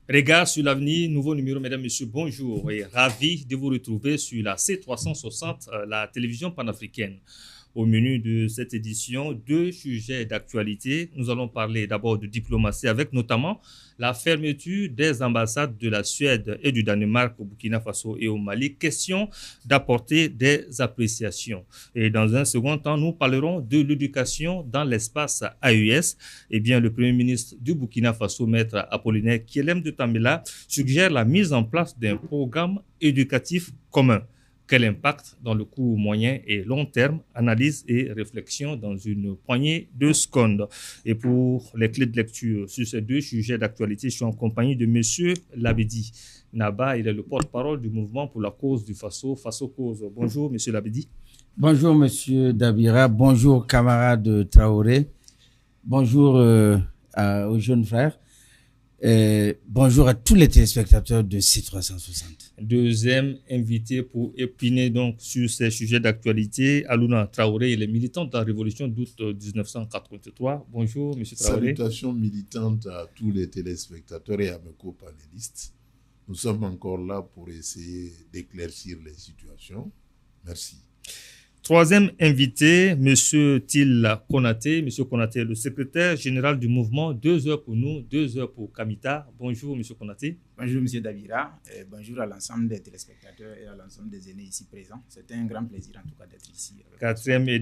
Regard sur l'avenir, nouveau numéro, mesdames, messieurs, bonjour et ravi de vous retrouver sur la C360, la télévision panafricaine. Au menu de cette édition, deux sujets d'actualité. Nous allons parler d'abord de diplomatie avec notamment la fermeture des ambassades de la Suède et du Danemark au Burkina Faso et au Mali. Question d'apporter des appréciations. Et dans un second temps, nous parlerons de l'éducation dans l'espace AES. Eh bien, le Premier ministre du Burkina Faso, Maître Apollinaire Kyelem de Tambela, suggère la mise en place d'un programme éducatif commun. Quel impact dans le court, moyen et long terme? Analyse et réflexion dans une poignée de secondes. Et pour les clés de lecture sur ces deux sujets d'actualité, je suis en compagnie de M. Labidi Naba. Il est le porte-parole du mouvement pour la cause du Faso, Faso Cause. Bonjour, M. Labidi. Bonjour, M. Dabira. Bonjour, camarade Traoré. Bonjour aux jeunes frères. Bonjour à tous les téléspectateurs de C360. Deuxième invité pour épiner donc sur ces sujets d'actualité, Alouna Traoré, il est militant de la révolution d'août 1983. Bonjour, M. Traoré. Salutations militantes à tous les téléspectateurs et à mes co-panélistes. Nous sommes encore là pour essayer d'éclaircir les situations. Merci. Troisième invité, M. Til Konaté. M. Konaté, le secrétaire général du mouvement 2 heures pour nous, 2 heures pour Kamita. Bonjour, M. Konaté. Bonjour, M. Davira. Bonjour à l'ensemble des téléspectateurs et à l'ensemble des aînés ici présents. C'est un grand plaisir, en tout cas, d'être ici. Quatrième et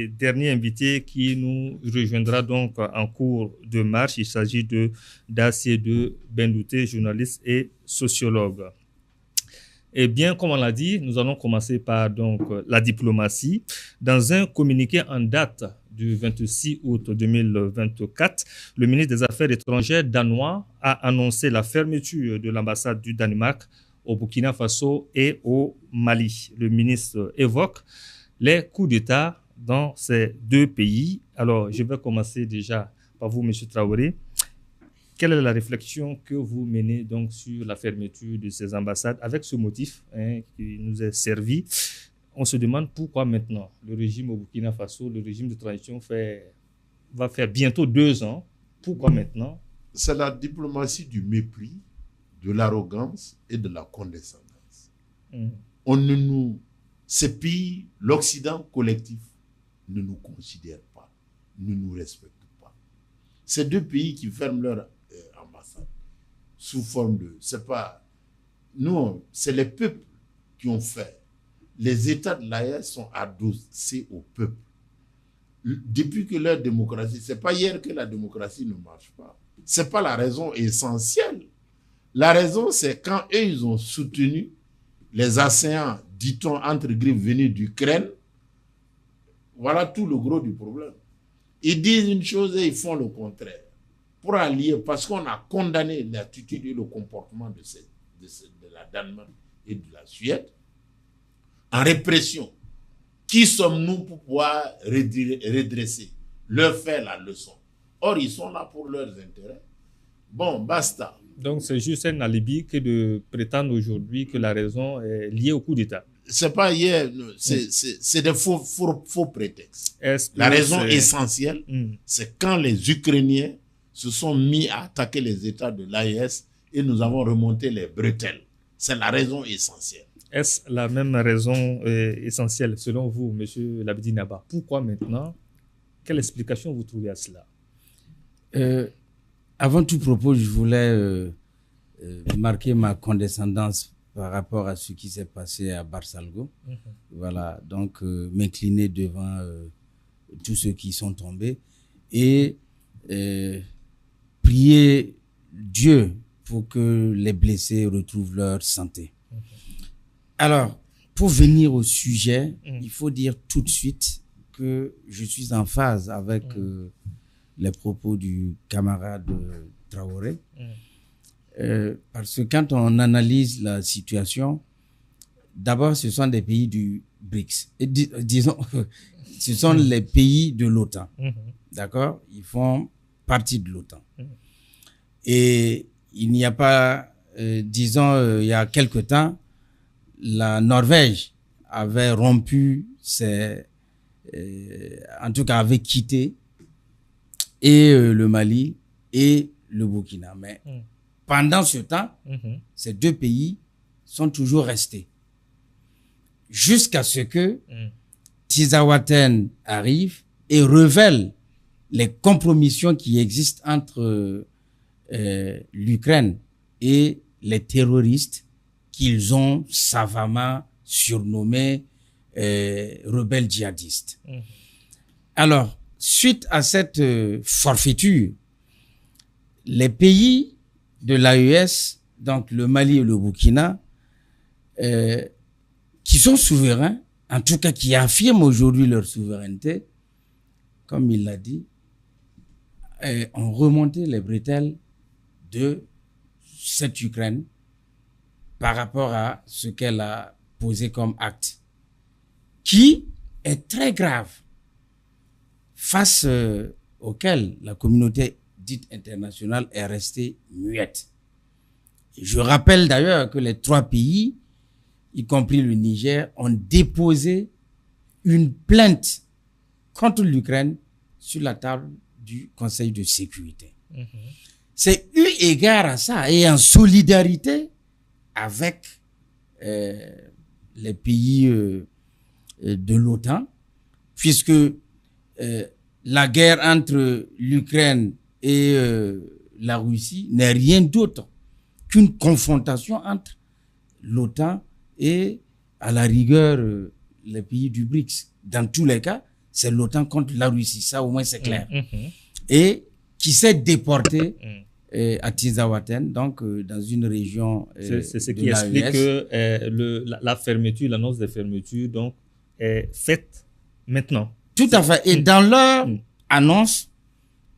dernier invité qui nous rejoindra donc en cours de marche. Il s'agit de Dacier de Bendouté, journaliste et sociologue. Eh bien, comme on l'a dit, nous allons commencer par donc la diplomatie. Dans un communiqué en date du 26 août 2024, le ministre des Affaires étrangères danois a annoncé la fermeture de l'ambassade du Danemark au Burkina Faso et au Mali. Le ministre évoque les coups d'État dans ces deux pays. Alors, je vais commencer déjà par vous, M. Traoré. Quelle est la réflexion que vous menez donc sur la fermeture de ces ambassades avec ce motif qui nous est servi? On se demande pourquoi maintenant le régime au Burkina Faso, le régime de transition va faire bientôt 2 ans. Pourquoi maintenant? C'est la diplomatie du mépris, de l'arrogance et de la condescendance. Ces pays, l'Occident collectif, ne nous considère pas, ne nous respecte pas. Ces deux pays qui ferment leur ambassade sous forme de... c'est les peuples qui ont fait. Les États de l'AES sont adossés au peuple. Depuis que leur démocratie, c'est pas hier que la démocratie ne marche pas. C'est pas la raison essentielle. La raison, c'est quand eux, ils ont soutenu les ASEAN, dit-on, entre griffes, venus d'Ukraine. Voilà tout le gros du problème. Ils disent une chose et ils font le contraire. Pour allier, parce qu'on a condamné l'attitude et le comportement de la Danemark et de la Suède en répression. Qui sommes-nous pour pouvoir redresser, leur faire la leçon? Or, ils sont là pour leurs intérêts. Bon, basta. Donc, c'est juste un alibi que de prétendre aujourd'hui que la raison est liée au coup d'État. C'est pas hier, c'est des faux prétextes. La raison essentielle, c'est quand les Ukrainiens se sont mis à attaquer les États de l'AES et nous avons remonté les bretelles. C'est la raison essentielle. Est-ce la même raison essentielle selon vous, M. Labidi Naba? Pourquoi maintenant? Quelle explication vous trouvez à cela? Avant tout propos, je voulais marquer ma condescendance par rapport à ce qui s'est passé à Barsalgo. Voilà, donc m'incliner devant tous ceux qui sont tombés et prier Dieu pour que les blessés retrouvent leur santé. Alors, pour venir au sujet, il faut dire tout de suite que je suis en phase avec les propos du camarade Traoré. Parce que quand on analyse la situation, d'abord, ce sont des pays du BRICS. Et disons, ce sont les pays de l'OTAN. D'accord? Ils font partie de l'OTAN. Et il n'y a pas, disons, il y a quelque temps, la Norvège avait rompu en tout cas avait quitté et le Mali et le Burkina. Mais pendant ce temps, ces deux pays sont toujours restés. Jusqu'à ce que Tisawaten arrive et révèle les compromissions qui existent entre l'Ukraine et les terroristes qu'ils ont savamment surnommés rebelles djihadistes. Alors, suite à cette forfaiture, les pays de l'AES, donc le Mali et le Burkina, qui sont souverains, en tout cas qui affirment aujourd'hui leur souveraineté, comme il l'a dit, ont remonté les bretelles de cette Ukraine par rapport à ce qu'elle a posé comme acte, qui est très grave, face auquel la communauté dite internationale est restée muette. Et je rappelle d'ailleurs que les 3 pays, y compris le Niger, ont déposé une plainte contre l'Ukraine sur la table du Conseil de sécurité. C'est eu égard à ça et en solidarité avec les pays de l'OTAN, puisque la guerre entre l'Ukraine et la Russie n'est rien d'autre qu'une confrontation entre l'OTAN et, à la rigueur, les pays du BRICS. Dans tous les cas, c'est l'OTAN contre la Russie, ça au moins c'est clair. Et qui s'est déporté à Tisawaten, donc dans une région c'est ce qui explique que la fermeture, l'annonce de fermeture donc, est faite maintenant. Tout à fait. Et dans leur annonce,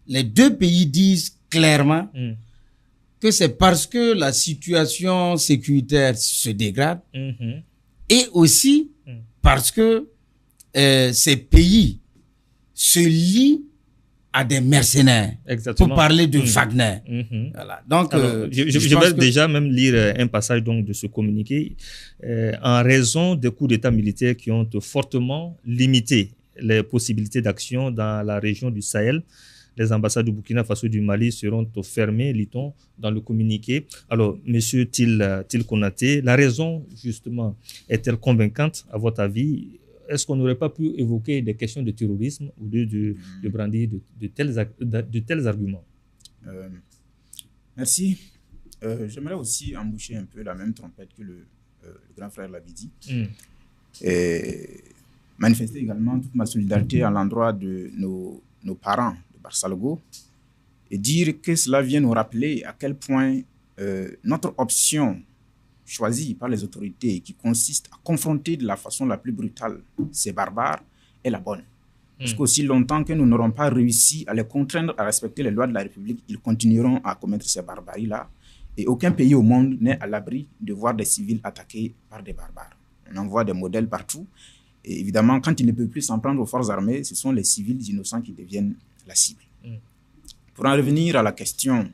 les deux pays disent clairement que c'est parce que la situation sécuritaire se dégrade et aussi parce que ces pays se lient à des mercenaires. Exactement. Pour parler de Wagner. Voilà. Donc, alors, je vais déjà même lire un passage donc, de ce communiqué. En raison des coups d'État militaires qui ont fortement limité les possibilités d'action dans la région du Sahel, les ambassades du Burkina Faso et du Mali seront fermées, lit-on dans le communiqué. Alors, Monsieur Til Konaté, la raison, justement, est-elle convaincante, à votre avis? Est-ce qu'on n'aurait pas pu évoquer des questions de terrorisme au lieu de brandir de tels arguments? Merci. J'aimerais aussi emboucher un peu la même trompette que le grand frère l'avait dit. Et manifester également toute ma solidarité à l'endroit de nos parents de Barsalgo et dire que cela vient nous rappeler à quel point notre option choisie par les autorités, qui consiste à confronter de la façon la plus brutale ces barbares, est la bonne. Parce qu'aussi longtemps que nous n'aurons pas réussi à les contraindre à respecter les lois de la République, ils continueront à commettre ces barbaries-là. Et aucun pays au monde n'est à l'abri de voir des civils attaqués par des barbares. On en voit des modèles partout. Et évidemment, quand ils ne peuvent plus s'en prendre aux forces armées, ce sont les civils innocents qui deviennent la cible. Pour en revenir à la question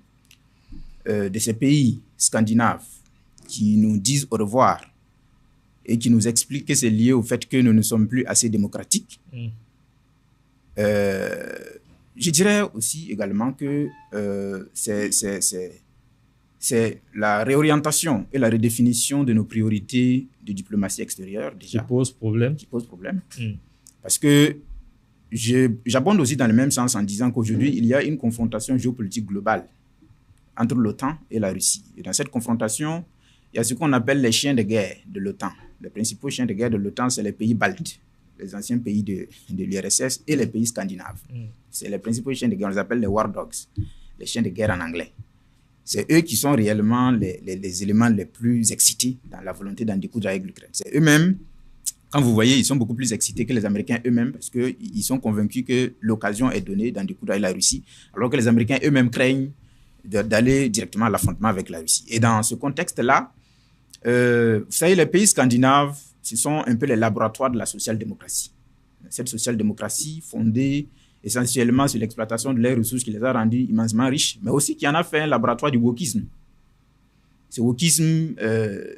de ces pays scandinaves qui nous disent au revoir et qui nous expliquent que c'est lié au fait que nous ne sommes plus assez démocratiques, je dirais aussi également que c'est la réorientation et la redéfinition de nos priorités de diplomatie extérieure déjà, qui pose problème. Parce que j'abonde aussi dans le même sens en disant qu'aujourd'hui, il y a une confrontation géopolitique globale entre l'OTAN et la Russie. Et dans cette confrontation, il y a ce qu'on appelle les chiens de guerre de l'OTAN. Les principaux chiens de guerre de l'OTAN, c'est les pays baltes, les anciens pays de l'URSS et les pays scandinaves. C'est les principaux chiens de guerre, on les appelle les war dogs, les chiens de guerre en anglais. C'est eux qui sont réellement les éléments les plus excités dans la volonté d'en découdre avec l'Ukraine. C'est eux-mêmes, quand vous voyez, ils sont beaucoup plus excités que les Américains eux-mêmes parce qu'ils sont convaincus que l'occasion est donnée d'en découdre avec la Russie, alors que les Américains eux-mêmes craignent d'aller directement à l'affrontement avec la Russie. Et dans ce contexte-là, vous savez, les pays scandinaves, ce sont un peu les laboratoires de la social-démocratie. Cette social-démocratie fondée essentiellement sur l'exploitation de leurs ressources qui les a rendus immensément riches, mais aussi qui en a fait un laboratoire du wokisme. Ce wokisme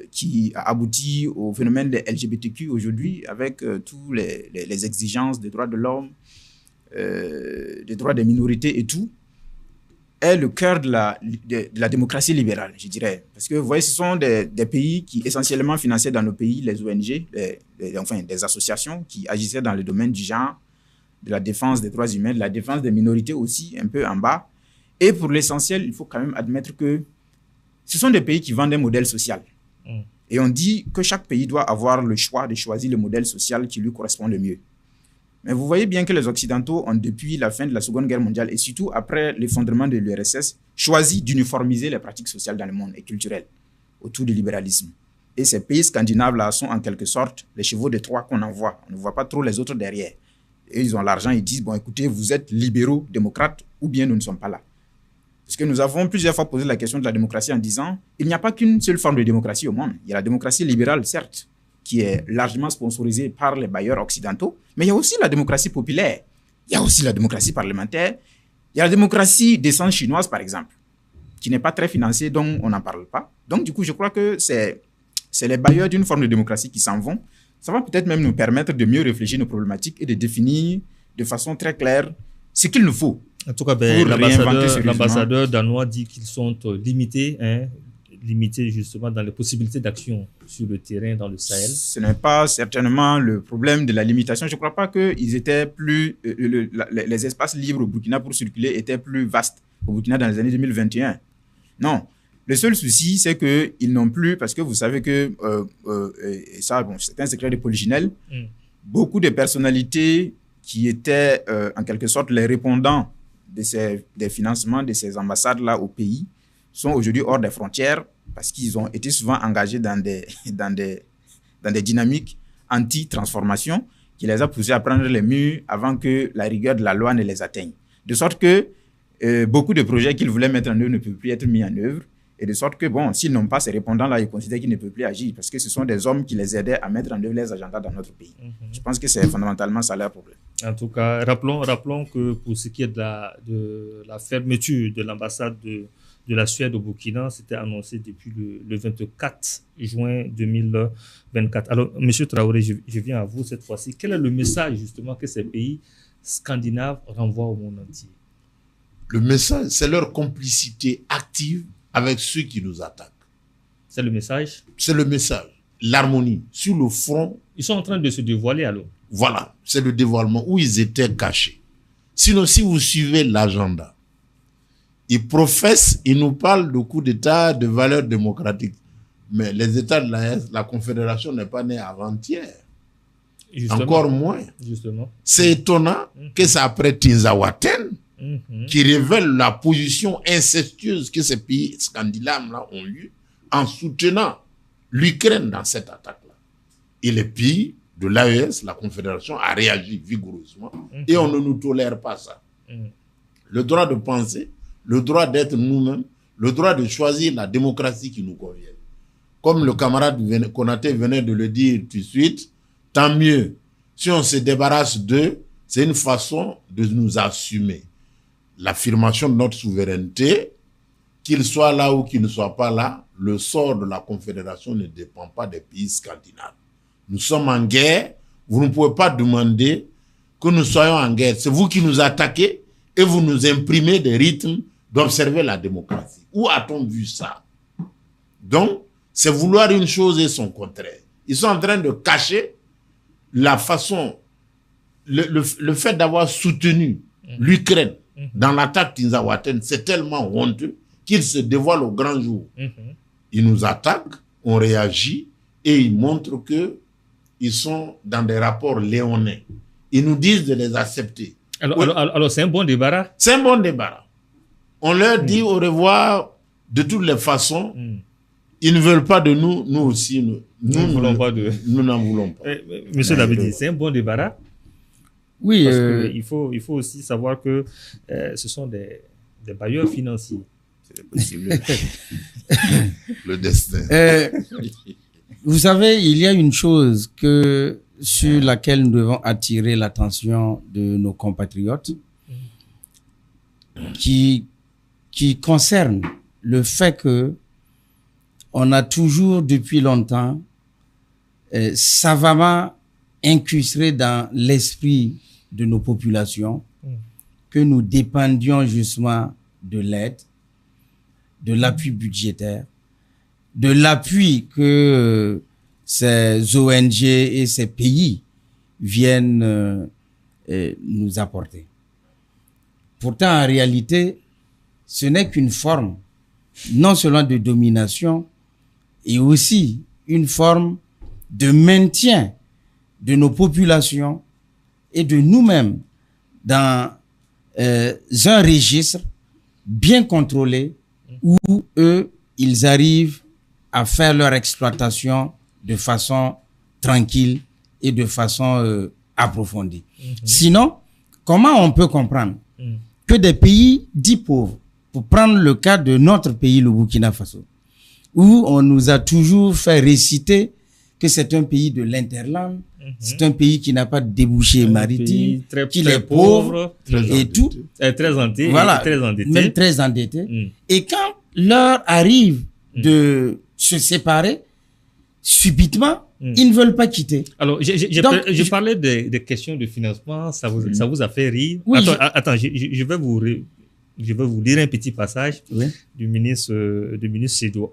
qui a abouti au phénomène des LGBTQ aujourd'hui avec toutes les exigences des droits de l'homme, des droits des minorités et tout, est le cœur de la démocratie libérale, je dirais. Parce que vous voyez, ce sont des pays qui essentiellement finançaient dans nos pays les ONG, enfin des associations qui agissaient dans le domaine du genre, de la défense des droits humains, de la défense des minorités aussi, un peu en bas. Et pour l'essentiel, il faut quand même admettre que ce sont des pays qui vendent un modèle social. Et on dit que chaque pays doit avoir le choix de choisir le modèle social qui lui correspond le mieux. Mais vous voyez bien que les Occidentaux ont, depuis la fin de la Seconde Guerre mondiale et surtout après l'effondrement de l'URSS, choisi d'uniformiser les pratiques sociales dans le monde et culturelles autour du libéralisme. Et ces pays scandinaves-là sont en quelque sorte les chevaux de Troie qu'on envoie. On ne voit pas trop les autres derrière. Et ils ont l'argent, ils disent, bon écoutez, vous êtes libéraux, démocrates, ou bien nous ne sommes pas là. Parce que nous avons plusieurs fois posé la question de la démocratie en disant, il n'y a pas qu'une seule forme de démocratie au monde. Il y a la démocratie libérale, certes, qui est largement sponsorisée par les bailleurs occidentaux, mais il y a aussi la démocratie populaire, il y a aussi la démocratie parlementaire, il y a la démocratie d'essence chinoise, par exemple, qui n'est pas très financée, donc on n'en parle pas. Donc, du coup, je crois que c'est les bailleurs d'une forme de démocratie qui s'en vont. Ça va peut-être même nous permettre de mieux réfléchir nos problématiques et de définir de façon très claire ce qu'il nous faut. En tout cas, l'ambassadeur danois dit qu'ils sont limités justement dans les possibilités d'action sur le terrain dans le Sahel. Ce n'est pas certainement le problème de la limitation. Je ne crois pas que les espaces libres au Burkina pour circuler étaient plus vastes au Burkina dans les années 2021. Non. Le seul souci, c'est qu'ils n'ont plus, parce que vous savez que, et ça, bon, c'est un secret de polichinelle, beaucoup de personnalités qui étaient en quelque sorte les répondants des financements de ces ambassades-là au pays sont aujourd'hui hors des frontières parce qu'ils ont été souvent engagés dans des dynamiques anti-transformation qui les a poussés à prendre les murs avant que la rigueur de la loi ne les atteigne. De sorte que beaucoup de projets qu'ils voulaient mettre en œuvre ne peuvent plus être mis en œuvre. Et de sorte que, bon, s'ils n'ont pas ces répondants-là, ils considèrent qu'ils ne peuvent plus agir parce que ce sont des hommes qui les aidaient à mettre en œuvre les agendas dans notre pays. Je pense que c'est fondamentalement ça leur problème. En tout cas, rappelons que pour ce qui est de la fermeture de l'ambassade de la Suède au Burkina, c'était annoncé depuis le 24 juin 2024. Alors, M. Traoré, je viens à vous cette fois-ci. Quel est le message justement que ces pays scandinaves renvoient au monde entier? Le message, c'est leur complicité active avec ceux qui nous attaquent. C'est le message? C'est le message. L'harmonie. Sur le front. Ils sont en train de se dévoiler alors? Voilà, c'est le dévoilement où ils étaient cachés. Sinon, si vous suivez l'agenda, ils professent, ils nous parlent de coup d'État, de valeurs démocratiques. Mais les États de la Confédération n'est pas née avant-hier. Encore moins. Justement. C'est étonnant que c'est après Tinzaouaten qui révèle la position incestueuse que ces pays scandinaves-là ont eue en soutenant l'Ukraine dans cette attaque-là. Et les pays de l'AES, la Confédération, a réagi vigoureusement et on ne nous tolère pas ça. Le droit de penser, le droit d'être nous-mêmes, le droit de choisir la démocratie qui nous convient. Comme le camarade Konaté venait de le dire tout de suite, tant mieux. Si on se débarrasse d'eux, c'est une façon de nous assumer. L'affirmation de notre souveraineté, qu'ils soient là ou qu'ils ne soient pas là, le sort de la Confédération ne dépend pas des pays scandinaves. Nous sommes en guerre, vous ne pouvez pas demander que nous soyons en guerre. C'est vous qui nous attaquez et vous nous imprimez des rythmes d'observer la démocratie. Où a-t-on vu ça? Donc, c'est vouloir une chose et son contraire. Ils sont en train de cacher la façon, le fait d'avoir soutenu l'Ukraine dans l'attaque Tinzaouaten, c'est tellement honteux qu'ils se dévoilent au grand jour. Ils nous attaquent, on réagit et ils montrent qu'ils sont dans des rapports léonins. Ils nous disent de les accepter. Alors c'est un bon débarras? C'est un bon débarras. On leur dit au revoir de toutes les façons. Ils ne veulent pas de nous, nous aussi, nous n'en voulons pas. Monsieur Dabedi, c'est un bon débarras? Oui. Parce qu'il faut aussi savoir que ce sont des bailleurs financiers. C'est possible. Le destin. Vous savez, il y a une chose sur laquelle nous devons attirer l'attention de nos compatriotes qui concerne le fait que on a toujours depuis longtemps savamment incrusté dans l'esprit de nos populations que nous dépendions justement de l'aide, de l'appui budgétaire, de l'appui que ces ONG et ces pays viennent nous apporter. Pourtant, en réalité, ce n'est qu'une forme, non seulement de domination, et aussi une forme de maintien de nos populations et de nous-mêmes dans un registre bien contrôlé où eux, ils arrivent à faire leur exploitation de façon tranquille et de façon approfondie. Sinon, comment on peut comprendre que des pays dits pauvres, pour prendre le cas de notre pays, le Burkina Faso, où on nous a toujours fait réciter que c'est un pays de l'interland, c'est un pays qui n'a pas de débouché maritime, qu'il est pauvre et tout. Très endetté, voilà, très endetté. Même très endetté. Et quand l'heure arrive de se séparer, subitement, ils ne veulent pas quitter. Alors, je parlais des questions de financement, ça vous a fait rire. Oui, attends, je vais vous lire un petit passage du ministre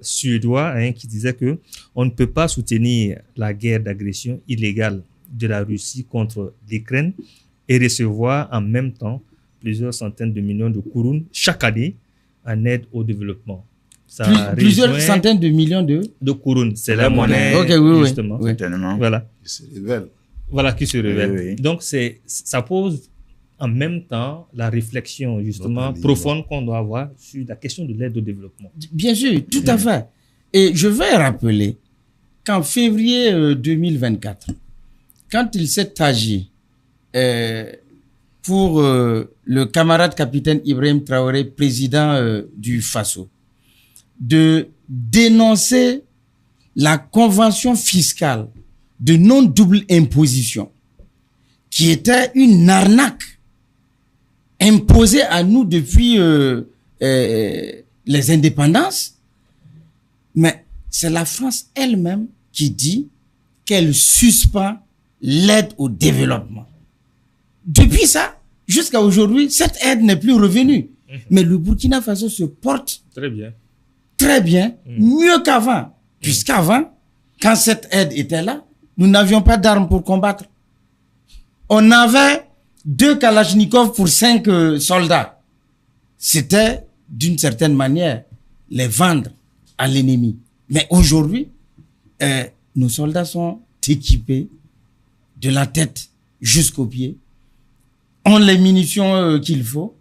suédois qui disait que on ne peut pas soutenir la guerre d'agression illégale de la Russie contre l'Ukraine et recevoir en même temps plusieurs centaines de millions de kourounes chaque année en aide au développement. Plusieurs centaines de millions de kourounes, c'est la monnaie, justement. Oui. Voilà. Qui se révèle. Voilà, qui se révèle. Oui. Donc, ça pose en même temps la réflexion, justement, profonde qu'on doit avoir sur la question de l'aide au développement. Bien sûr, tout à fait. Et je vais rappeler qu'en février 2024, quand il s'est agi pour le camarade capitaine Ibrahim Traoré, président du FASO, de dénoncer la convention fiscale de non-double imposition, qui était une arnaque imposée à nous depuis les indépendances, mais c'est la France elle-même qui dit qu'elle suspend l'aide au développement. Depuis ça, jusqu'à aujourd'hui, cette aide n'est plus revenue. Mais le Burkina Faso se porte très bien, mieux qu'avant. Puisqu'avant, quand cette aide était là, nous n'avions pas d'armes pour combattre. On avait 2 Kalachnikov pour 5 soldats. C'était, d'une certaine manière, les vendre à l'ennemi. Mais aujourd'hui, nos soldats sont équipés de la tête jusqu'aux pieds, ont les munitions qu'il faut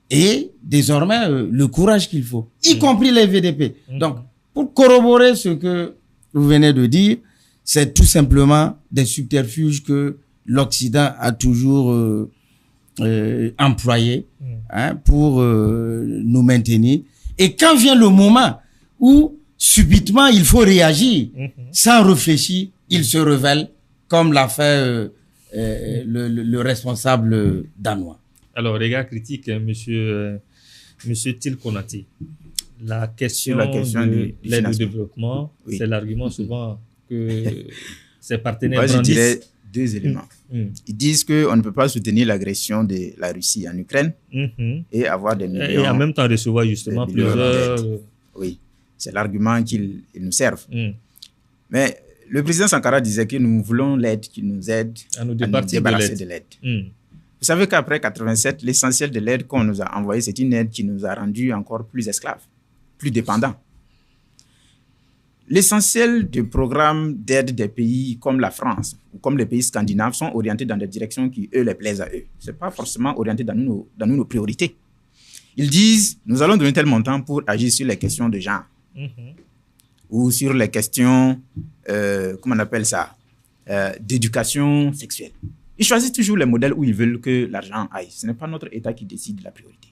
et désormais le courage qu'il faut, y compris les VDP. Donc, pour corroborer ce que vous venez de dire, c'est tout simplement des subterfuges que l'Occident a toujours employés pour nous maintenir. Et quand vient le moment où subitement il faut réagir, sans réfléchir, il se révèle, comme l'a fait le responsable danois. Alors, regard critique, monsieur Til Konaté. La question de l'aide au développement, c'est l'argument souvent que ses partenaires brandissent. Je dirais 2 éléments. Ils disent qu'on ne peut pas soutenir l'agression de la Russie en Ukraine et avoir des millions. Et en même temps recevoir justement plusieurs... Oui, c'est l'argument qu'ils nous servent. Mais le président Sankara disait que nous voulons l'aide qui nous aide à nous débarrasser de l'aide. Vous savez qu'après 87, l'essentiel de l'aide qu'on nous a envoyée, c'est une aide qui nous a rendus encore plus esclaves, plus dépendants. L'essentiel des programmes d'aide des pays comme la France ou comme les pays scandinaves sont orientés dans des directions qui, eux, les plaisent à eux. Ce n'est pas forcément orienté dans nos priorités. Ils disent, nous allons donner tel montant pour agir sur les questions de genre ou sur les questions, comment on appelle ça, d'éducation sexuelle. Ils choisissent toujours les modèles où ils veulent que l'argent aille. Ce n'est pas notre État qui décide de la priorité.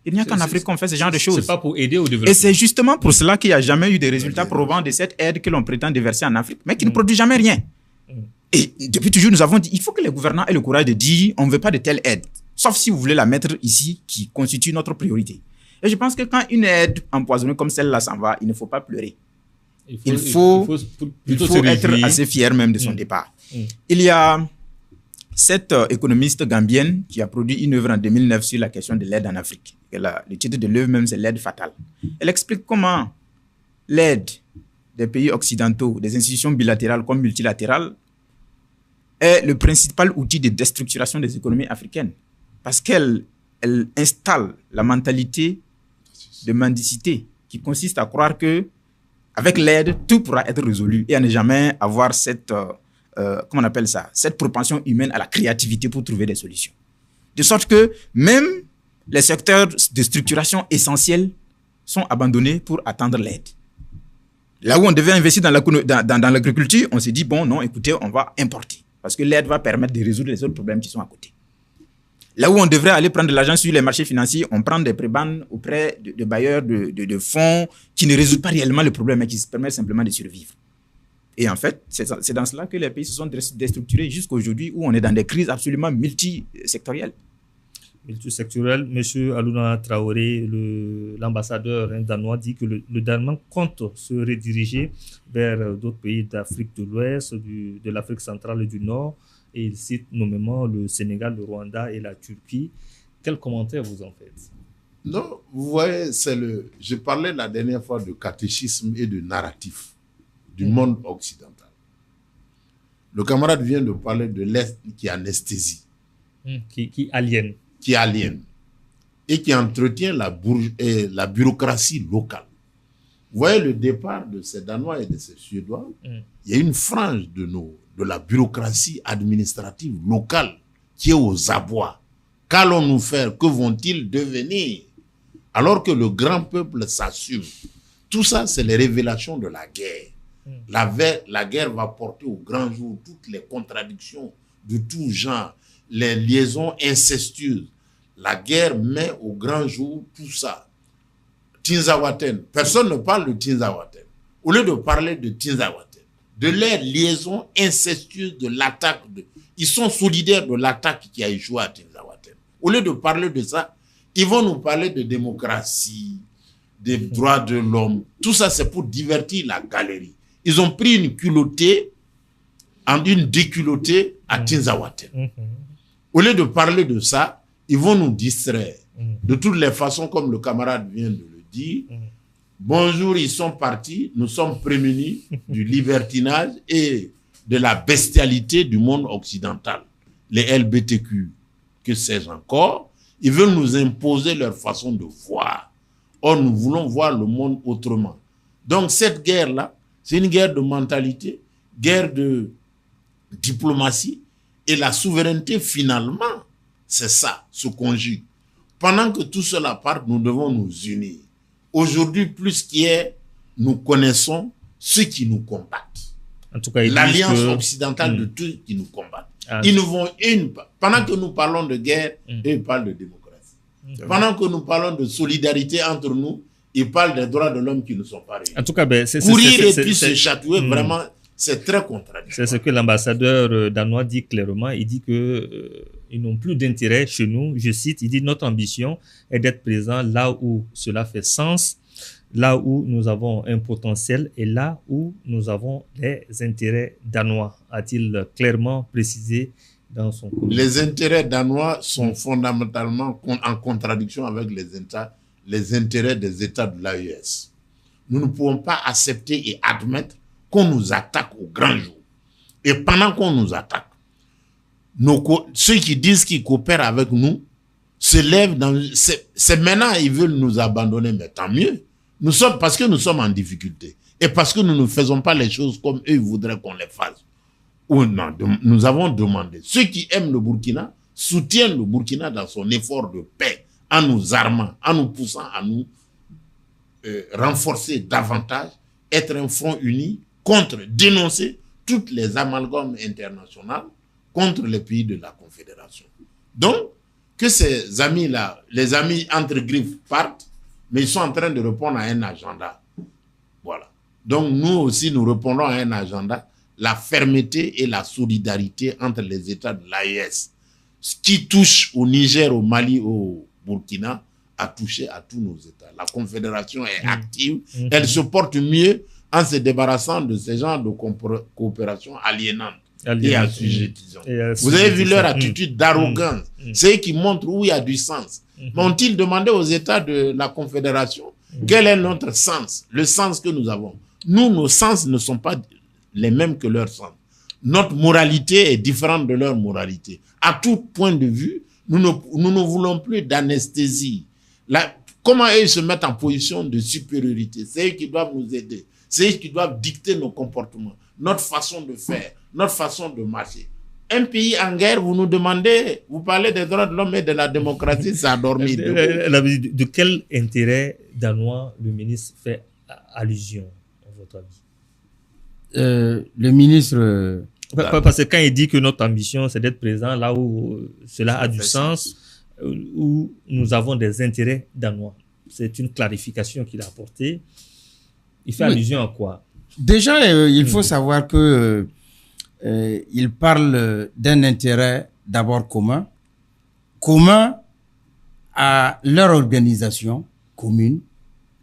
Il n'y a qu'en Afrique qu'on fait ce genre de choses. C'est pas pour aider au développement. Et c'est justement pour cela qu'il n'y a jamais eu de résultats probants de cette aide que l'on prétend déverser en Afrique, mais qui ne produit jamais rien. Et depuis toujours, nous avons dit, il faut que les gouvernants aient le courage de dire, on ne veut pas de telle aide. Sauf si vous voulez la mettre ici, qui constitue notre priorité. Et je pense que quand une aide empoisonnée comme celle-là s'en va, il ne faut pas pleurer. Il faut être assez fier même de son départ. Il y a cette économiste gambienne qui a produit une œuvre en 2009 sur la question de l'aide en Afrique. Le titre de l'œuvre même, c'est L'aide fatale. Elle explique comment l'aide des pays occidentaux, des institutions bilatérales comme multilatérales, est le principal outil de déstructuration des économies africaines. Parce qu'elle installe la mentalité de mendicité qui consiste à croire que avec l'aide, tout pourra être résolu et à ne jamais avoir cette, comment on appelle ça, cette propension humaine à la créativité pour trouver des solutions. De sorte que même les secteurs de structuration essentiels sont abandonnés pour attendre l'aide. Là où on devait investir dans l'agriculture, on s'est dit, bon, non, écoutez, on va importer. Parce que l'aide va permettre de résoudre les autres problèmes qui sont à côté. Là où on devrait aller prendre de l'argent sur les marchés financiers, on prend des prébandes auprès de bailleurs de fonds qui ne résolvent pas réellement le problème, mais qui se permettent simplement de survivre. Et en fait, c'est dans cela que les pays se sont déstructurés jusqu'à aujourd'hui où on est dans des crises absolument multisectorielles. Multisectorielles. Monsieur Aluna Traoré, l'ambassadeur danois, dit que le Danemark compte se rediriger vers d'autres pays d'Afrique de l'Ouest, de l'Afrique centrale et du Nord. Et il cite nommément le Sénégal, le Rwanda et la Turquie. Quel commentaire vous en faites? Non, vous voyez, je parlais la dernière fois de catéchisme et de narratif du monde occidental. Le camarade vient de parler de l'Est qui anesthésie. Qui aliène. Qui aliène. Et qui entretient la bureaucratie locale. Vous voyez le départ de ces Danois et de ces Suédois, il y a une frange de la bureaucratie administrative locale qui est aux abois. Qu'allons-nous faire? Que vont-ils devenir? Alors que le grand peuple s'assume. Tout ça, c'est les révélations de la guerre. La guerre va porter au grand jour toutes les contradictions de tout genre, les liaisons incestueuses. La guerre met au grand jour tout ça. Tinzawaten, personne ne parle de Tinzawaten. Au lieu de parler de Tinzawaten, de leur liaison incestueuse de l'attaque, ils sont solidaires de l'attaque qui a échoué à Tinzawaten. Au lieu de parler de ça, ils vont nous parler de démocratie, des droits de l'homme. Tout ça, c'est pour divertir la galerie. Ils ont pris une culottée, une déculottée à Tinzawaten. Au lieu de parler de ça, ils vont nous distraire. De toutes les façons, comme le camarade vient de le dire, bonjour, ils sont partis, nous sommes prémunis du libertinage et de la bestialité du monde occidental. Les LGBTQ, que sais-je encore, ils veulent nous imposer leur façon de voir. Or, nous voulons voir le monde autrement. Donc, cette guerre-là, c'est une guerre de mentalité, guerre de diplomatie, et la souveraineté, finalement, c'est ça, se conjugue. Pendant que tout cela part, nous devons nous unir. Aujourd'hui, plus qu'hier, nous connaissons ceux qui nous combattent. En tout cas, l'alliance occidentale de tous qui nous combattent. Ils nous vont pendant que nous parlons de guerre, ils parlent de démocratie. Pendant que nous parlons de solidarité entre nous, ils parlent des droits de l'homme qui ne sont pas réunis. En tout cas, courir et puis se chatouiller, vraiment, c'est très contradictoire. C'est ce que l'ambassadeur danois dit clairement. Il dit que ils n'ont plus d'intérêt chez nous. Je cite, il dit, notre ambition est d'être présent là où cela fait sens, là où nous avons un potentiel et là où nous avons les intérêts danois, a-t-il clairement précisé dans son communiqué. Les intérêts danois sont fondamentalement en contradiction avec les intérêts des États de l'AES. Nous ne pouvons pas accepter et admettre qu'on nous attaque au grand jour. Et pendant qu'on nous attaque, ceux qui disent qu'ils coopèrent avec nous se lèvent c'est maintenant ils veulent nous abandonner, mais tant mieux. Parce que nous sommes en difficulté et parce que nous ne faisons pas les choses comme eux voudraient qu'on les fasse. Ou non, nous avons demandé. Ceux qui aiment le Burkina soutiennent le Burkina dans son effort de paix, en nous armant, en nous poussant à nous renforcer davantage, être un front uni dénoncer toutes les amalgames internationales contre les pays de la Confédération. Donc, que ces amis-là, les amis entre griffes partent, mais ils sont en train de répondre à un agenda. Voilà. Donc, nous aussi, nous répondons à un agenda, la fermeté et la solidarité entre les États de l'AES. Ce qui touche au Niger, au Mali, au Burkina, a touché à tous nos États. La Confédération est active, elle se porte mieux en se débarrassant de ces genres de coopération aliénante. et assujettissant. Vous avez vu leur attitude d'arrogance. C'est eux qui montrent où il y a du sens. Mais ont-ils demandé aux États de la Confédération quel est notre sens, le sens que nous avons? Nous, nos sens ne sont pas les mêmes que leurs sens. Notre moralité est différente de leur moralité. À tout point de vue, nous ne voulons plus d'anesthésie. Comment ils se mettent en position de supériorité? C'est eux qui doivent nous aider. C'est eux qui doivent dicter nos comportements, notre façon de faire, notre façon de marcher. Un pays en guerre, vous nous demandez, vous parlez des droits de l'homme et de la démocratie, ça a dormi. De quel intérêt danois le ministre fait allusion, à votre avis? Le ministre... Parce que quand il dit que notre ambition, c'est d'être présent là où cela a du sens, où nous avons des intérêts danois. C'est une clarification qu'il a apportée. Il fait allusion à quoi? Déjà, il faut savoir que il parle d'un intérêt d'abord commun à leur organisation commune,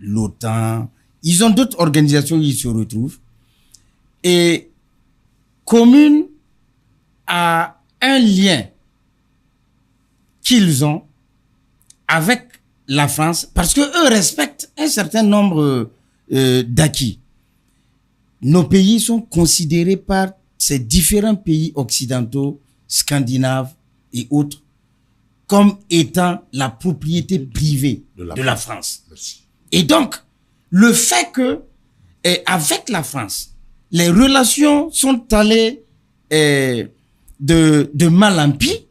l'OTAN. Ils ont d'autres organisations où ils se retrouvent. Et commune à un lien qu'ils ont avec la France, parce que eux respectent un certain nombre d'acquis. Nos pays sont considérés par ces différents pays occidentaux, scandinaves et autres, comme étant la propriété privée de la France. Merci. Et donc, le fait que, avec la France, les relations sont allées de mal en pis,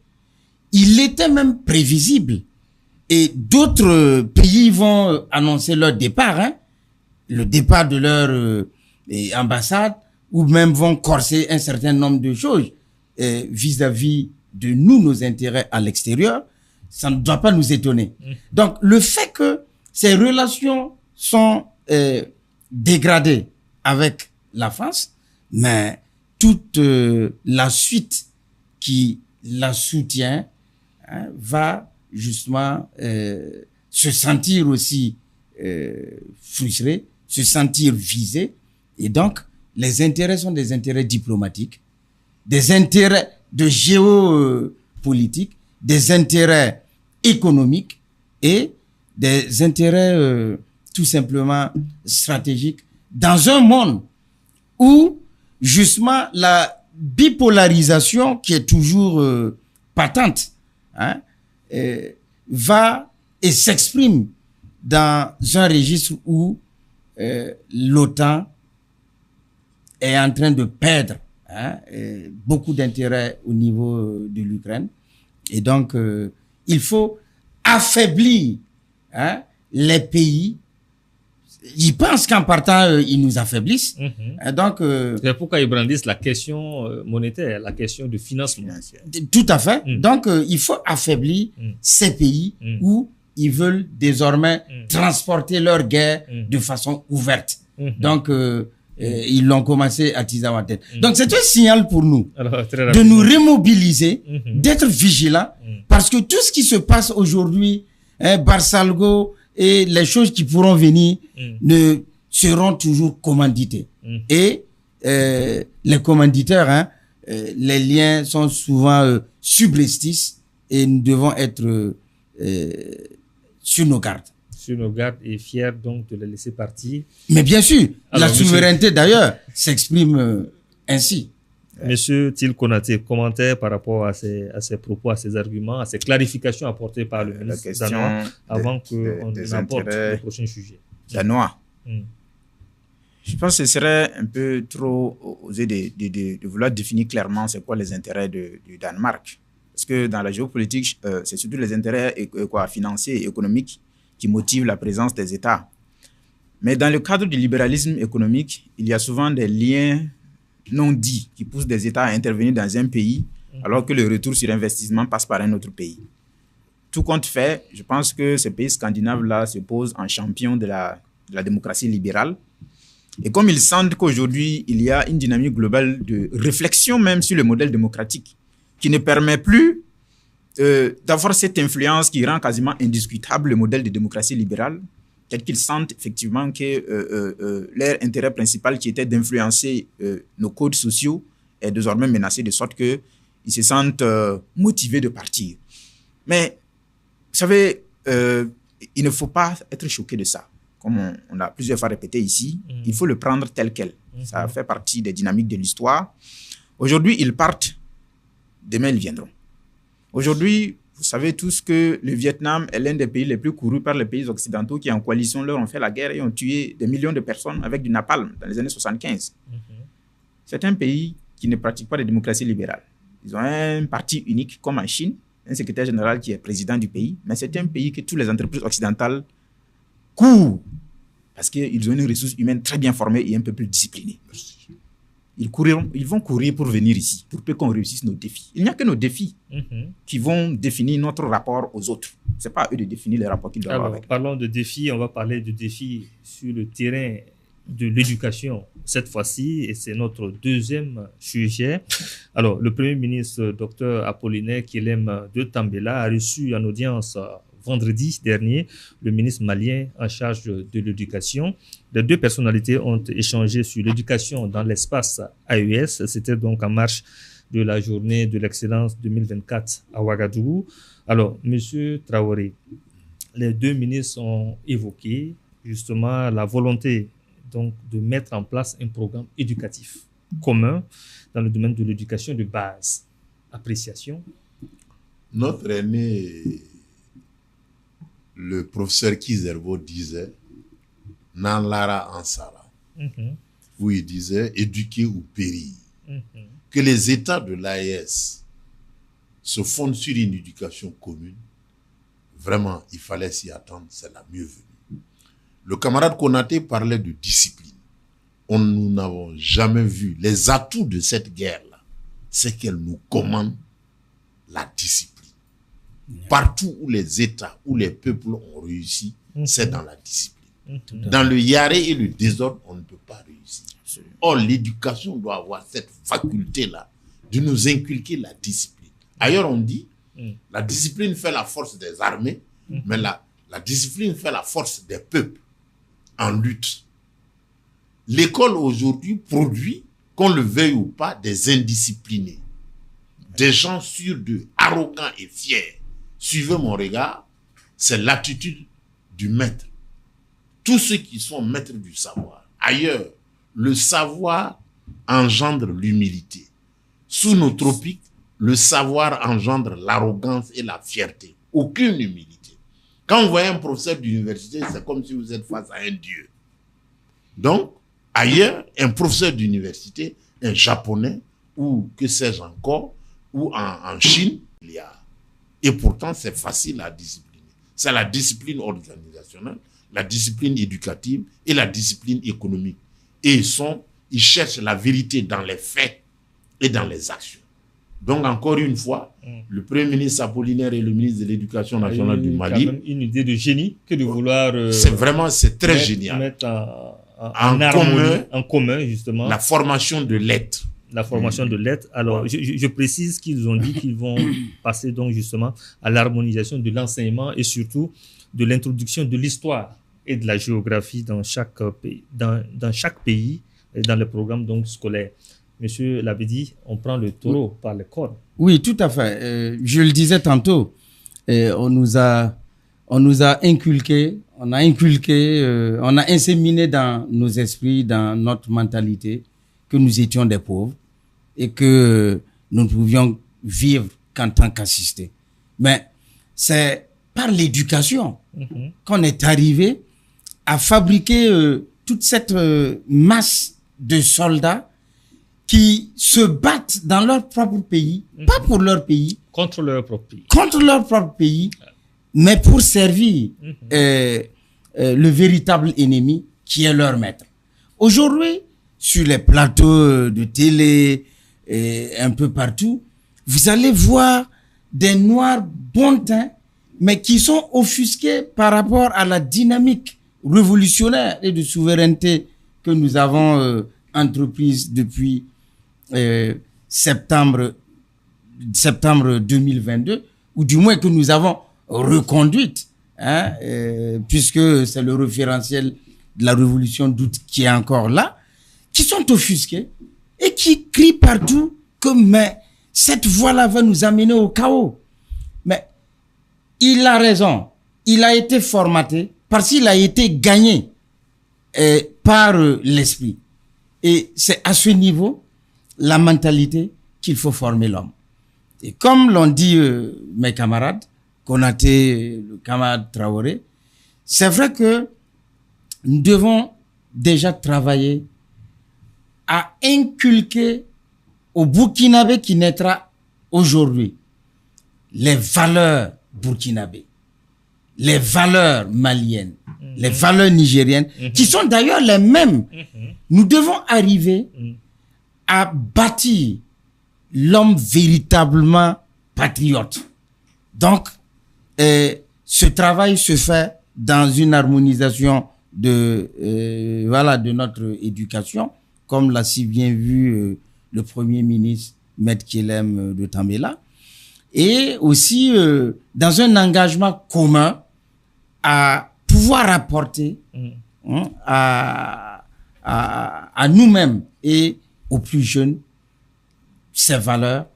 il était même prévisible. Et d'autres pays vont annoncer leur départ, le départ de leur ambassade, ou même vont corser un certain nombre de choses vis-à-vis de nous, nos intérêts à l'extérieur. Ça ne doit pas nous étonner. Donc, le fait que ces relations sont dégradées avec la France, mais toute la suite qui la soutient va justement se sentir aussi frustré, se sentir visé. Et donc, les intérêts sont des intérêts diplomatiques, des intérêts de géopolitique, des intérêts économiques et des intérêts tout simplement stratégiques dans un monde où justement la bipolarisation qui est toujours patente va et s'exprime dans un registre où l'OTAN est en train de perdre beaucoup d'intérêt au niveau de l'Ukraine. Et donc, il faut affaiblir les pays. Ils pensent qu'en partant, ils nous affaiblissent. Donc, c'est pourquoi ils brandissent la question monétaire, la question de financement. Tout à fait. Donc, il faut affaiblir ces pays où ils veulent désormais transporter leur guerre de façon ouverte. Donc, ils l'ont commencé à Tizawaten. Donc, c'est un signal pour nous de nous remobiliser, d'être vigilants, parce que tout ce qui se passe aujourd'hui, Barsalgo et les choses qui pourront venir ne seront toujours commandités. Et les commanditeurs, les liens sont souvent subreptices et nous devons être sur nos gardes. Sur nos gardes et fiers donc de les laisser partir. Mais bien sûr, alors, la souveraineté d'ailleurs s'exprime ainsi. Monsieur Til Konaté, commentaire par rapport à ces propos, à ces arguments, à ces clarifications apportées par le ministre danois avant qu'on aborde le prochain sujet. Danois. Je pense que ce serait un peu trop osé de vouloir définir clairement c'est quoi les intérêts du Danemark. Parce que dans la géopolitique, c'est surtout les intérêts financiers et économiques qui motivent la présence des États. Mais dans le cadre du libéralisme économique, il y a souvent des liens non dits qui poussent des États à intervenir dans un pays alors que le retour sur investissement passe par un autre pays. Tout compte fait, je pense que ces pays scandinaves-là se posent en champion de la démocratie libérale. Et comme ils sentent qu'aujourd'hui, il y a une dynamique globale de réflexion même sur le modèle démocratique qui ne permet plus d'avoir cette influence qui rend quasiment indiscutable le modèle de démocratie libérale, peut-être qu'ils sentent effectivement que leur intérêt principal qui était d'influencer nos codes sociaux est désormais menacée de sorte qu'ils se sentent motivés de partir. Mais, vous savez, il ne faut pas être choqué de ça. Comme on a plusieurs fois répété ici, il faut le prendre tel quel. Ça fait partie des dynamiques de l'histoire. Aujourd'hui, ils partent, demain, ils viendront. Aujourd'hui, vous savez tous que le Vietnam est l'un des pays les plus courus par les pays occidentaux qui, en coalition, leur ont fait la guerre et ont tué des millions de personnes avec du napalm dans les années 75. C'est un pays qui ne pratique pas de démocratie libérale. Ils ont un parti unique, comme en Chine, un secrétaire général qui est président du pays, mais c'est un pays que toutes les entreprises occidentales courent parce qu'ils ont une ressource humaine très bien formée et un peu plus disciplinée. Ils vont courir pour venir ici, pour peu qu'on réussisse nos défis. Il n'y a que nos défis qui vont définir notre rapport aux autres. Ce n'est pas à eux de définir les rapports qu'ils doivent avoir avec. Parlons de défis, on va parler de défis sur le terrain de l'éducation cette fois-ci, et c'est notre deuxième sujet. Alors, le Premier ministre, Dr Apollinaire Kilem de Tambela, a reçu en audience vendredi dernier le ministre malien en charge de l'éducation. Les deux personnalités ont échangé sur l'éducation dans l'espace AES. C'était donc en marge de la journée de l'excellence 2024 à Ouagadougou. Alors, Monsieur Traoré, les deux ministres ont évoqué justement la volonté donc de mettre en place un programme éducatif commun dans le domaine de l'éducation de base. Appréciation. Notre aîné, le professeur Kizerbo, disait Nan Lara Ansara, où il disait éduquer ou périr. Que les États de l'AES se fondent sur une éducation commune, vraiment, il fallait s'y attendre, c'est la mieux venue. Le camarade Konaté parlait de discipline. Nous n'avons jamais vu les atouts de cette guerre-là, c'est qu'elle nous commande la discipline. Partout où les États, où les peuples ont réussi, c'est dans la discipline. Dans le yaré et le désordre, on ne peut pas réussir. Or, l'éducation doit avoir cette faculté-là de nous inculquer la discipline. Ailleurs, on dit, la discipline fait la force des armées, mais la discipline fait la force des peuples en lutte. L'école aujourd'hui produit, qu'on le veuille ou pas, des indisciplinés. Des gens sûrs d'eux, arrogants et fiers. Suivez mon regard, c'est l'attitude du maître. Tous ceux qui sont maîtres du savoir. Ailleurs, le savoir engendre l'humilité. Sous nos tropiques, le savoir engendre l'arrogance et la fierté. Aucune humilité. Quand vous voyez un professeur d'université, c'est comme si vous êtes face à un dieu. Donc, ailleurs, un professeur d'université, un japonais, ou que sais-je encore, ou en Chine, il y a. Et pourtant, c'est facile à discipliner. C'est la discipline organisationnelle, la discipline éducative et la discipline économique. Et ils cherchent la vérité dans les faits et dans les actions. Donc, encore une fois, le Premier ministre Apollinaire et le ministre de l'Éducation nationale du Mali... quand même une idée de génie que de vouloir... c'est très génial. Mettre en commun, justement. La formation de l'être. La formation de l'être. Alors, je précise qu'ils ont dit qu'ils vont passer donc justement à l'harmonisation de l'enseignement et surtout de l'introduction de l'histoire et de la géographie dans chaque pays, dans chaque pays et dans les programmes donc scolaires. Monsieur l'avait dit, on prend le taureau par les cornes. Oui, tout à fait. Je le disais tantôt, on nous a inculqué, on a inséminé dans nos esprits, dans notre mentalité, que nous étions des pauvres et que nous ne pouvions vivre qu'en tant qu'assistés. Mais c'est par l'éducation qu'on est arrivé à fabriquer toute cette masse de soldats qui se battent dans leur propre pays, pas pour leur pays, contre leur propre pays, mais pour servir le véritable ennemi qui est leur maître. Aujourd'hui, sur les plateaux de télé et un peu partout, vous allez voir des noirs bon teint, mais qui sont offusqués par rapport à la dynamique révolutionnaire et de souveraineté que nous avons entreprise depuis septembre 2022, ou du moins que nous avons reconduite, puisque c'est le référentiel de la révolution d'août qui est encore là, qui sont offusqués et qui crie partout que mais cette voie-là va nous amener au chaos. Mais il a raison. Il a été formaté parce qu'il a été gagné par l'esprit. Et c'est à ce niveau, la mentalité, qu'il faut former l'homme. Et comme l'ont dit mes camarades, Konaté, le camarade Traoré, c'est vrai que nous devons déjà travailler à inculquer au Burkinabé qui naîtra aujourd'hui les valeurs burkinabées, les valeurs maliennes, les valeurs nigériennes, qui sont d'ailleurs les mêmes. Nous devons arriver à bâtir l'homme véritablement patriote. Donc, ce travail se fait dans une harmonisation de notre éducation, comme l'a si bien vu le Premier ministre Maître Kelem de Tambela, et aussi dans un engagement commun à pouvoir apporter à nous-mêmes et aux plus jeunes ces valeurs,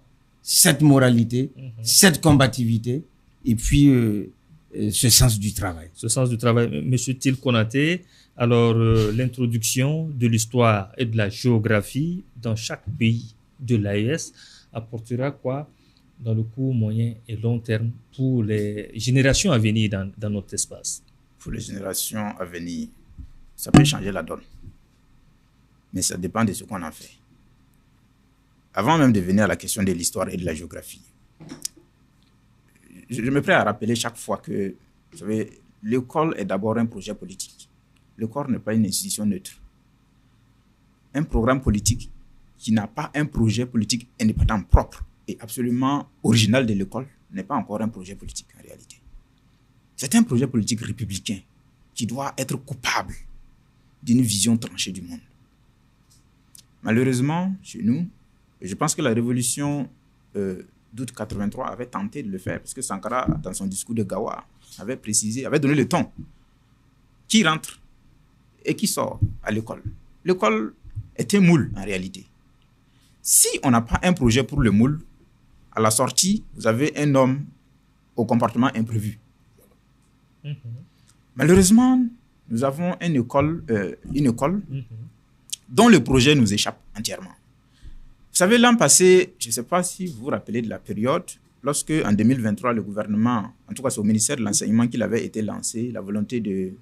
cette moralité, cette combativité et puis ce sens du travail. Ce sens du travail. Monsieur Til Konaté, alors l'introduction de l'histoire et de la géographie dans chaque pays de l'AES apportera quoi dans le court, moyen et long terme pour les générations à venir dans notre espace? Pour les générations à venir, ça peut changer la donne. Mais ça dépend de ce qu'on en fait. Avant même de venir à la question de l'histoire et de la géographie, je me prête à rappeler chaque fois que, vous savez, l'école est d'abord un projet politique. L'école n'est pas une institution neutre. Un programme politique qui n'a pas un projet politique indépendant propre et absolument original de l'école n'est pas encore un projet politique en réalité. C'est un projet politique républicain qui doit être coupable d'une vision tranchée du monde. Malheureusement, chez nous, je pense que la révolution d'août 83 avait tenté de le faire, parce que Sankara, dans son discours de Gawa, avait précisé, avait donné le ton. Qui rentre et qui sort à l'école? L'école est un moule, en réalité. Si on n'a pas un projet pour le moule, à la sortie, vous avez un homme au comportement imprévu. Malheureusement, nous avons une école dont le projet nous échappe entièrement. Vous savez, l'an passé, je ne sais pas si vous vous rappelez de la période, lorsque en 2023, le gouvernement, en tout cas c'est au ministère de l'Enseignement qu'il avait été lancé, la volonté de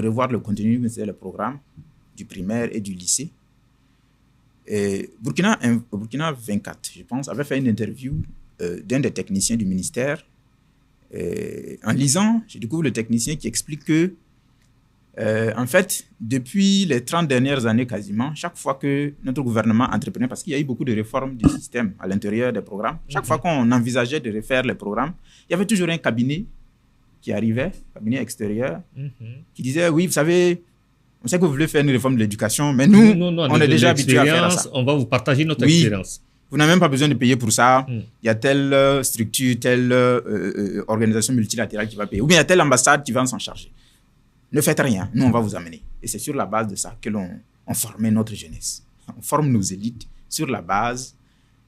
revoir le contenu du programme du primaire et du lycée. Et Burkina 24, je pense, avait fait une interview d'un des techniciens du ministère. En lisant, je découvre le technicien qui explique que en fait, depuis les 30 dernières années quasiment, chaque fois que notre gouvernement entreprenait, parce qu'il y a eu beaucoup de réformes du système à l'intérieur des programmes, chaque fois qu'on envisageait de refaire les programmes, il y avait toujours un cabinet qui arrivait, cabinet extérieur, qui disait, oui, vous savez, on sait que vous voulez faire une réforme de l'éducation, mais nous, on est déjà habitués à faire ça. On va vous partager notre expérience. Vous n'avez même pas besoin de payer pour ça. Il y a telle structure, telle organisation multilatérale qui va payer. Ou bien il y a telle ambassade qui va s'en charger. Ne faites rien, nous on va vous amener. Et c'est sur la base de ça que l'on formait notre jeunesse. On forme nos élites sur la base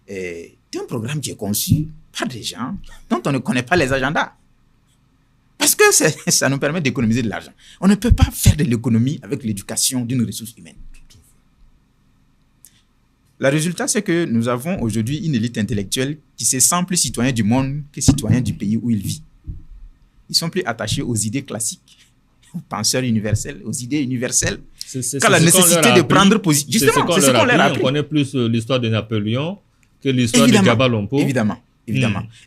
d'un programme qui est conçu par des gens dont on ne connaît pas les agendas. Parce que ça nous permet d'économiser de l'argent. On ne peut pas faire de l'économie avec l'éducation d'une ressource humaine. Le résultat, c'est que nous avons aujourd'hui une élite intellectuelle qui se sent plus citoyen du monde que citoyen du pays où il vit. Ils sont plus attachés aux idées classiques, aux penseurs universels, aux idées universelles, qu'à la nécessité de prendre position. Justement, c'est ce qu'on leur a appris. On connaît plus l'histoire de Napoléon que l'histoire de Diabalompo. Évidemment.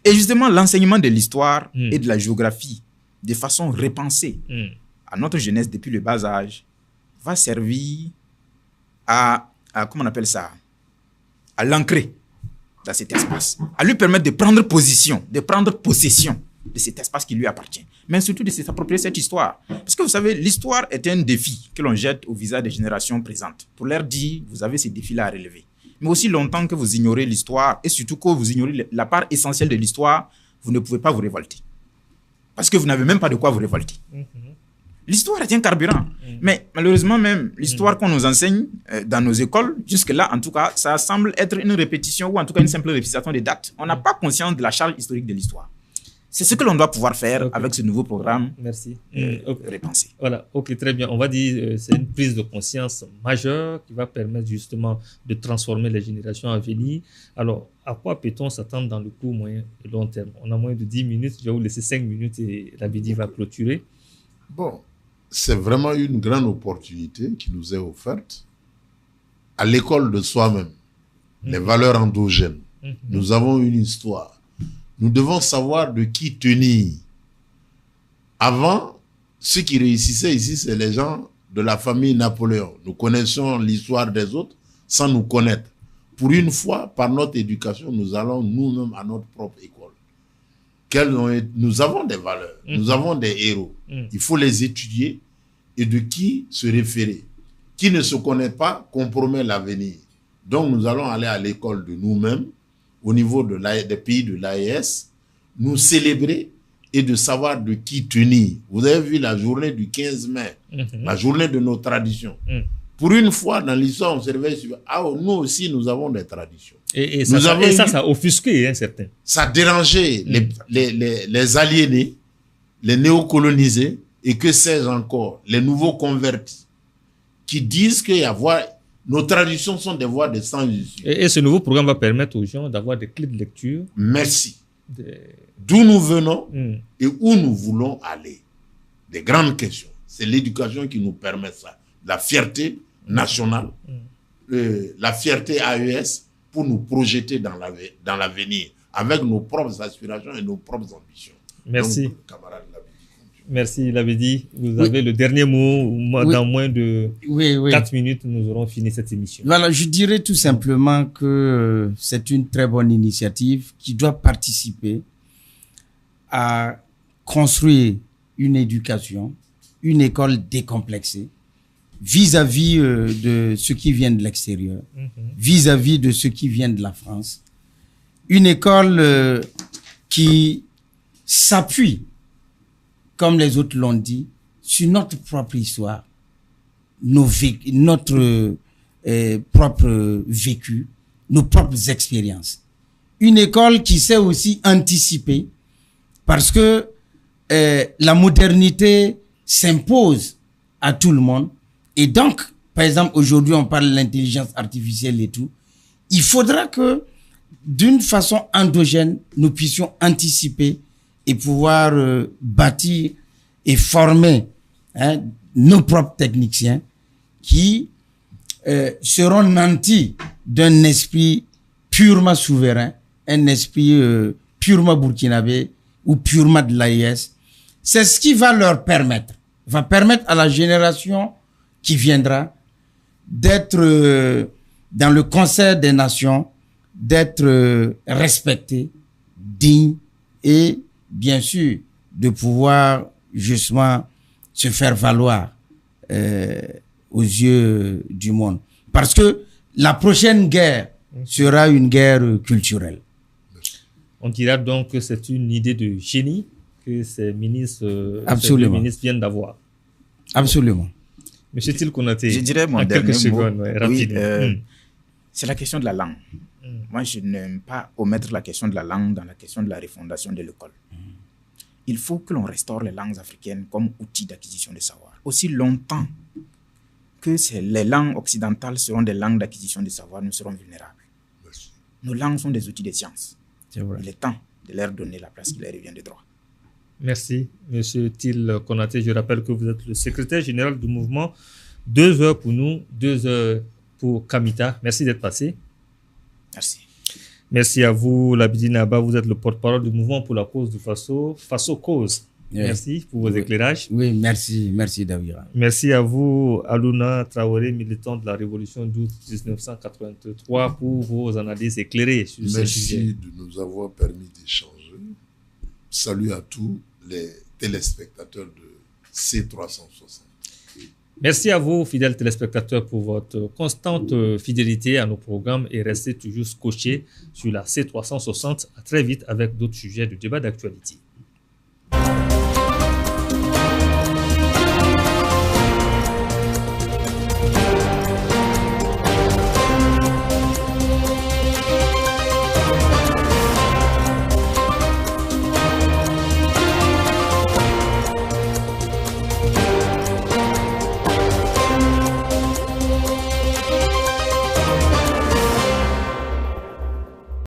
Et justement, l'enseignement de l'histoire et de la géographie, de façon repensée à notre jeunesse depuis le bas âge, va servir à comment on appelle ça, à l'ancrer dans cet espace, à lui permettre de prendre position, de prendre possession de cet espace qui lui appartient, mais surtout de s'approprier cette histoire. Parce que vous savez, l'histoire est un défi que l'on jette au visage des générations présentes, pour leur dire, vous avez ces défis-là à relever. Mais aussi longtemps que vous ignorez l'histoire, et surtout que vous ignorez la part essentielle de l'histoire, vous ne pouvez pas vous révolter. Parce que vous n'avez même pas de quoi vous révolter. L'histoire est un carburant. Mais malheureusement même, l'histoire qu'on nous enseigne dans nos écoles, jusque-là, en tout cas, ça semble être une répétition ou en tout cas une simple répétition des dates. On n'a pas conscience de la charge historique de l'histoire. C'est ce que l'on doit pouvoir faire avec ce nouveau programme. Merci. Repensé. Voilà, ok, très bien. On va dire c'est une prise de conscience majeure qui va permettre justement de transformer les générations à venir. Alors, à quoi peut-on s'attendre dans le court, moyen et long terme? On a moins de 10 minutes. Je vais vous laisser 5 minutes et Labidi va clôturer. Bon, c'est vraiment une grande opportunité qui nous est offerte à l'école de soi-même. Les valeurs endogènes. Nous avons une histoire. Nous devons savoir de qui tenir. Avant, ceux qui réussissaient ici, c'est les gens de la famille Napoléon. Nous connaissons l'histoire des autres sans nous connaître. Pour une fois, par notre éducation, nous allons nous-mêmes à notre propre école. Nous avons des valeurs, nous avons des héros. Il faut les étudier et de qui se référer. Qui ne se connaît pas compromet l'avenir. Donc nous allons aller à l'école de nous-mêmes, au niveau des pays de l'AES, nous célébrer et de savoir de qui tenir. Vous avez vu la journée du 15 mai, la journée de nos traditions. Pour une fois dans l'histoire, on se réveille sur nous aussi, nous avons des traditions. Et ça a offusqué certains. Ça a dérangé les aliénés, les néocolonisés, et que sais-je encore, les nouveaux convertis, qui disent que nos traditions sont des voies de sans issue. Et ce nouveau programme va permettre aux gens d'avoir des clés de lecture. Merci. D'où nous venons et où nous voulons aller. Des grandes questions. C'est l'éducation qui nous permet ça. La fierté nationale, la fierté AES pour nous projeter dans l'avenir avec nos propres aspirations et nos propres ambitions. Merci. Donc, camarade Labidi. Merci Labidi. Vous avez le dernier mot. Dans moins de 4 minutes, nous aurons fini cette émission. Voilà, je dirais tout simplement que c'est une très bonne initiative qui doit participer à construire une éducation, une école décomplexée vis-à-vis de ceux qui viennent de l'extérieur, vis-à-vis de ceux qui viennent de la France. Une école qui s'appuie, comme les autres l'ont dit, sur notre propre histoire, notre propre vécu, nos propres expériences. Une école qui sait aussi anticiper parce que la modernité s'impose à tout le monde. Et donc, par exemple, aujourd'hui, on parle de l'intelligence artificielle et tout. Il faudra que, d'une façon endogène, nous puissions anticiper et pouvoir bâtir et former nos propres techniciens qui seront nantis d'un esprit purement souverain, un esprit purement burkinabé ou purement de l'AIS. C'est ce qui va leur permettre à la génération qui viendra d'être dans le concert des nations, d'être respecté, digne et bien sûr de pouvoir justement se faire valoir aux yeux du monde. Parce que la prochaine guerre sera une guerre culturelle. On dira donc que c'est une idée de génie que ces ministres, viennent d'avoir. Absolument. Monsieur Til Konaté, je dirais mon quelques secondes, rapidement. C'est la question de la langue. Moi, je n'aime pas omettre la question de la langue dans la question de la refondation de l'école. Il faut que l'on restaure les langues africaines comme outil d'acquisition de savoir. Aussi longtemps que les langues occidentales seront des langues d'acquisition de savoir, nous serons vulnérables. Merci. Nos langues sont des outils de science. Vrai. Il est temps de leur donner la place qui leur revient de droit. Merci, Monsieur Til Konaté. Je rappelle que vous êtes le secrétaire général du mouvement 2 heures pour nous, 2 heures pour Kamita. Merci d'être passé. Merci. Merci à vous, Labidi Naba. Vous êtes le porte-parole du mouvement pour la cause du Faso Cause. Oui. Merci pour vos éclairages. Oui, merci Davira. Merci à vous, Aluna Traoré, militant de la Révolution d'août 1983, pour vos analyses éclairées sur ce sujet. Merci de nous avoir permis d'échanger. Salut à tous les téléspectateurs de C360. Merci à vous, fidèles téléspectateurs, pour votre constante fidélité à nos programmes et restez toujours scotchés sur la C360. À très vite avec d'autres sujets de débat d'actualité.